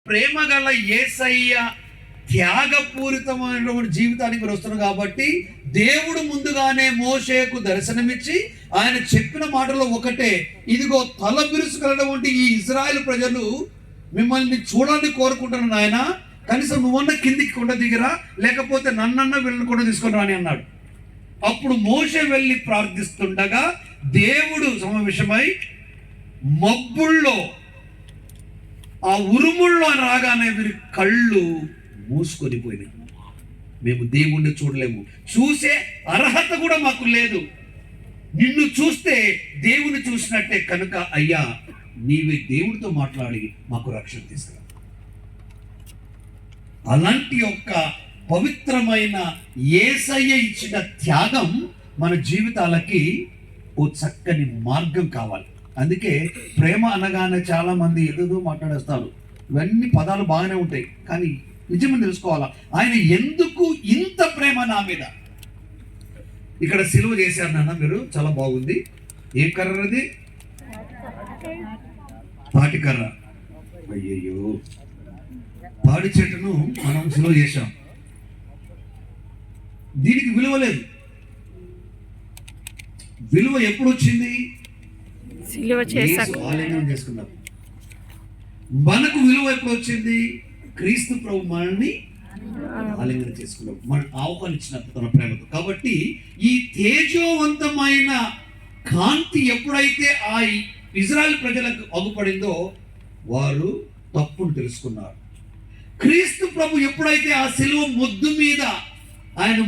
ప్రేమ గల యేసయ్య త్యాగపూరితమైనటువంటి జీవితానికి మీరు వస్తున్నారు కాబట్టి దేవుడు ముందుగానే మోషేకు దర్శనమిచ్చి ఆయన చెప్పిన మాటలో ఒకటే, ఇదిగో తల బిరుసుకలటువంటి ఈ ఇజ్రాయెల్ ప్రజలు మిమ్మల్ని చూడాలని కోరుకుంటున్నాను ఆయన, కనీసం నువ్వన్న కిందికి కొండ దిగిరా, లేకపోతే నన్నన్న వీళ్ళని కొండ తీసుకొని రాని అన్నాడు. అప్పుడు మోషే వెళ్ళి ప్రార్థిస్తుండగా దేవుడు సమావేశమై మబ్బుల్లో ఆ ఉరుముల్లో రాగానే వీరి కళ్ళు మూసుకొని పోయినాయి. మేము దేవుణ్ణి చూడలేము, చూసే అర్హత కూడా మాకు లేదు, నిన్ను చూస్తే దేవుని చూసినట్టే కనుక అయ్యా నీవే దేవుడితో మాట్లాడి మాకు రక్షణ తీసుకురా. అలాంటి యొక్క పవిత్రమైన యేసయ్య ఇచ్చిన త్యాగం మన జీవితాలకి ఓ చక్కని మార్గం కావాలి. అందుకే ప్రేమ అనగానే చాలా మంది ఏదేదో మాట్లాడేస్తారు. ఇవన్నీ పదాలు బాగానే ఉంటాయి, కానీ నిజమని తెలుసుకోవాలా, ఆయన ఎందుకు ఇంత ప్రేమ నా మీద. ఇక్కడ సిలువ చేశారు నాన్న మీరు, చాలా బాగుంది. ఏ కర్ర అది? తాటి కర్ర. అయ్యయ్యో, తాడి చెట్టును మనం సిలువ చేశాం, దీనికి విలువ లేదు. విలువ ఎప్పుడు వచ్చింది? ఆలింగనం చేసుకున్నాం. మనకు విలువ ఎప్పుడు వచ్చింది? క్రీస్తు ప్రభు మనల్ని ఆలింగనం చేసుకున్నాం, మనం ఆహ్వానించినప్పుడు తన ప్రేమతో. కాబట్టి ఈ తేజోవంతమైన కాంతి ఎప్పుడైతే ఆ ఇజ్రాయెల్ ప్రజలకు అగుపడిందో వారు తప్పును తెలుసుకున్నారు. క్రీస్తు ప్రభు ఎప్పుడైతే ఆ సిలువ ముద్దు మీద ఆయన